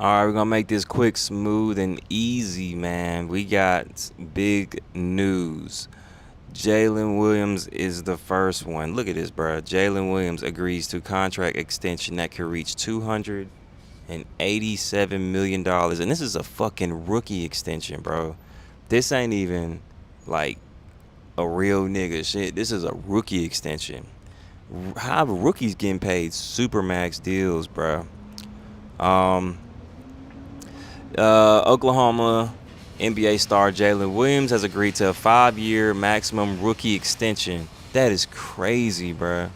All right, we're gonna make this quick, smooth, and easy, man. We got big news. Jalen Williams is the first one. Look at this, bro. Jalen Williams agrees to contract extension that could reach $287 million, and this is a fucking rookie extension, bro. This ain't even like a real nigga shit. This is a rookie extension. How rookies getting paid supermax deals, bro? Um, Oklahoma NBA star Jalen Williams has agreed to a 5-year maximum rookie extension. That is crazy, bro.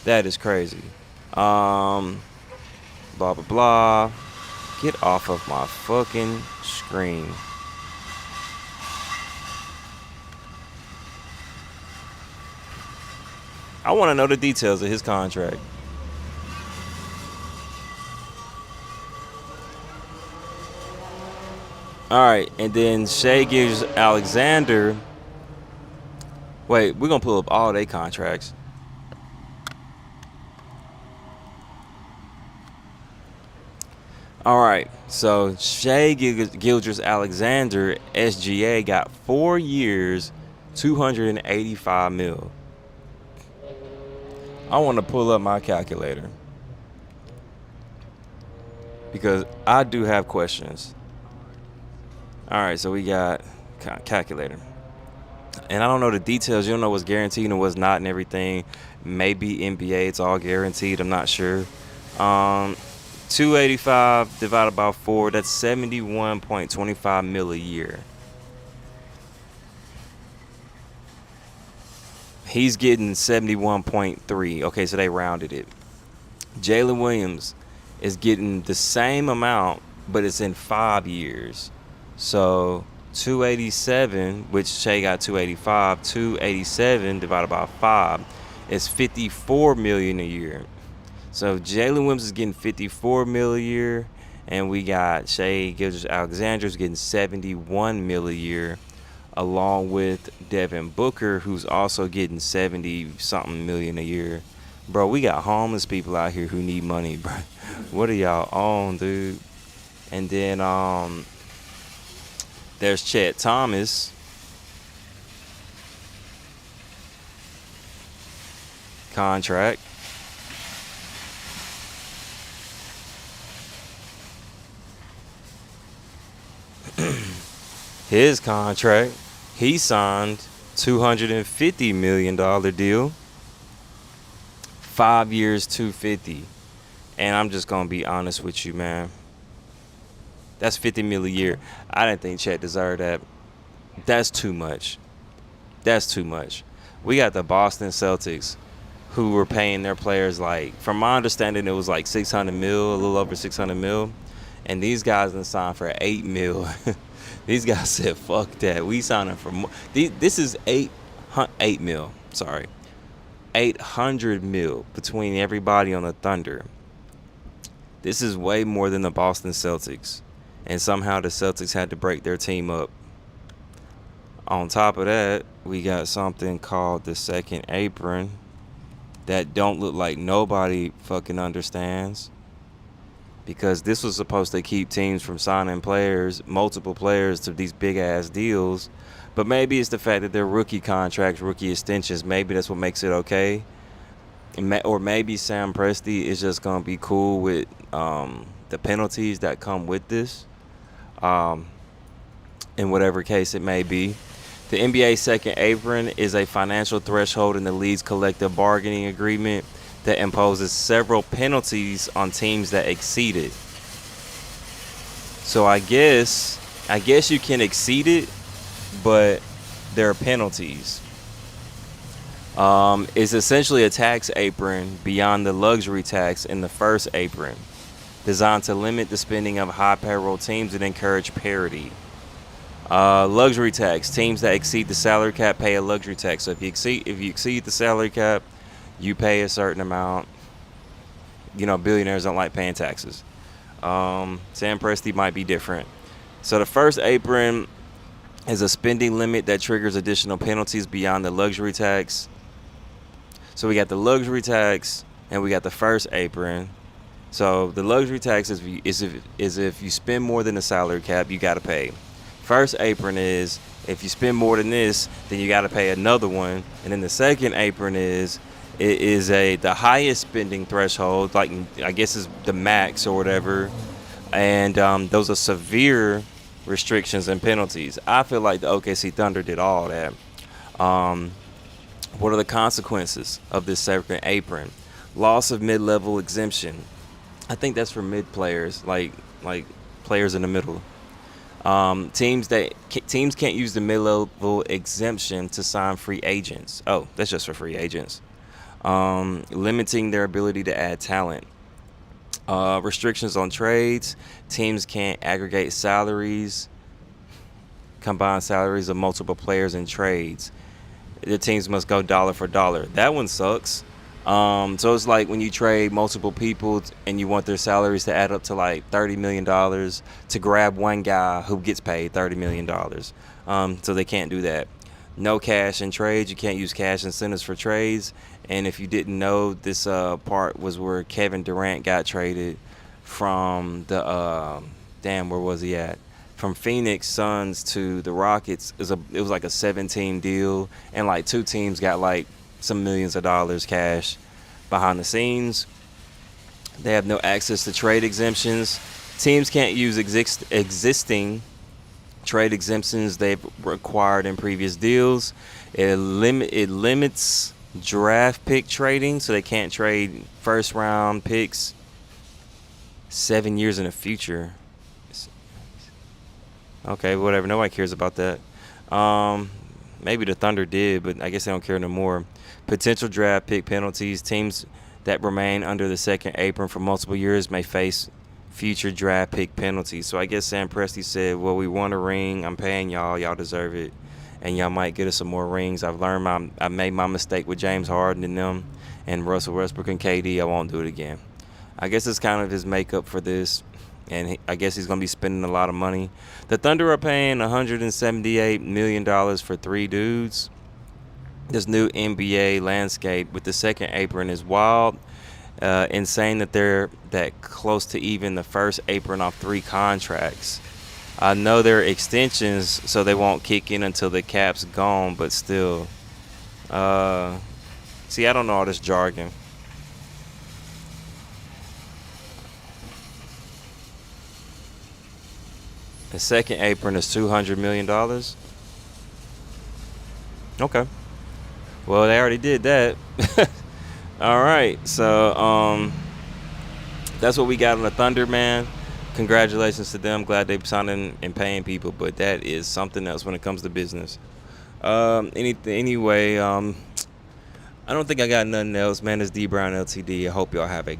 That is crazy. Blah blah blah. Get off of my fucking screen. I want to know the details of his contract. All right, and then Shea gives Alexander. Wait, we're gonna pull up all their contracts. All right, so Shea Gilgeous Alexander, SGA, got 4 years, 285 mil. I want to pull up my calculator because I do have questions. All right, so we got calculator. And I don't know the details. You don't know what's guaranteed and what's not and everything. Maybe NBA, it's all guaranteed. I'm not sure. 285 divided by 4, that's 71.25 mil a year. He's getting 71.3. Okay, so they rounded it. Jalen Williams is getting the same amount, but it's in 5 years. So 287, which Shea got 285, 287 divided by 5 is 54 million a year. So Jalen Williams is getting 54 mil a year, and we got Shea Gilgeous Alexander's getting 71 mil a year, along with Devin Booker, who's also getting 70-something million a year. Bro, we got homeless people out here who need money, bro. What are y'all on, dude? And then there's Chet Thomas. Contract. His contract, he signed $250 million deal. 5 years, 250. And I'm just gonna be honest with you, man. That's 50 mil a year. I didn't think Chet deserved that. That's too much. That's too much. We got the Boston Celtics, who were paying their players, like, from my understanding, it was like 600 mil, a little over 600 mil. And these guys done signed for 8 mil. These guys said, fuck that. We signing for more. This is 8 mil. Sorry. 800 mil between everybody on the Thunder. This is way more than the Boston Celtics. And somehow the Celtics had to break their team up. On top of that, we got something called the second apron that don't look like nobody fucking understands. Because this was supposed to keep teams from signing players, multiple players, to these big-ass deals. But maybe it's the fact that they're rookie contracts, rookie extensions. Maybe that's what makes it okay. Or maybe Sam Presti is just going to be cool with the penalties that come with this. In whatever case it may be. The NBA second apron is a financial threshold in the league's collective bargaining agreement that imposes several penalties on teams that exceed it. So I guess you can exceed it, but there are penalties. It's essentially a tax apron beyond the luxury tax in the first apron, designed to limit the spending of high payroll teams and encourage parity. Luxury tax. Teams that exceed the salary cap pay a luxury tax. So if you exceed the salary cap, you pay a certain amount. You know, billionaires don't like paying taxes. Sam Presti might be different. So the first apron is a spending limit that triggers additional penalties beyond the luxury tax. So we got the luxury tax and we got the first apron. So the luxury tax is if you spend more than the salary cap, you got to pay. First apron is if you spend more than this, then you got to pay another one. And then the second apron is it is the highest spending threshold, like I guess is the max or whatever. And those are severe restrictions and penalties. I feel like the OKC Thunder did all that. Um, what are the consequences of this second apron? Loss of mid-level exemption. I think that's for mid players, like players in the middle. Teams can't use the mid-level exemption to sign free agents. Oh, that's just for free agents. Limiting their ability to add talent. Restrictions on trades. Teams can't aggregate salaries, combine salaries of multiple players in trades. The teams must go dollar for dollar. That one sucks. So it's like when you trade multiple people and you want their salaries to add up to like $30 million to grab one guy who gets paid $30 million. So they can't do that. No cash in trades. You can't use cash incentives for trades. And if you didn't know, this part was where Kevin Durant got traded from the where was he at? From Phoenix Suns to the Rockets. It was like a 7-team deal, and like two teams got like some millions of dollars cash behind the scenes. They have no access to trade exemptions. Teams can't use existing trade exemptions they've required in previous deals. It limits draft pick trading, so they can't trade first round picks 7 years in the future. Okay, whatever. Nobody cares about that. Maybe the Thunder did, but I guess they don't care no more. Potential draft pick penalties. Teams that remain under the second apron for multiple years may face future draft pick penalties. So I guess Sam Presti said, well, we won a ring. I'm paying y'all. Y'all deserve it. And y'all might get us some more rings. I made my mistake with James Harden and them and Russell Westbrook and KD. I won't do it again. I guess it's kind of his makeup for this. And I guess he's going to be spending a lot of money. The Thunder are paying $178 million for 3 dudes. This new NBA landscape with the second apron is wild. Insane that they're that close to even the first apron off 3 contracts. I know they're extensions, so they won't kick in until the cap's gone, but still. See, I don't know all this jargon. The second apron is $200 million. Okay. Well, they already did that. All right. So that's what we got on the Thunder, man. Congratulations to them. Glad they're signing and paying people, but that is something else when it comes to business. Anyway, I don't think I got nothing else, man. It's Dee Brown LTD. I hope y'all have a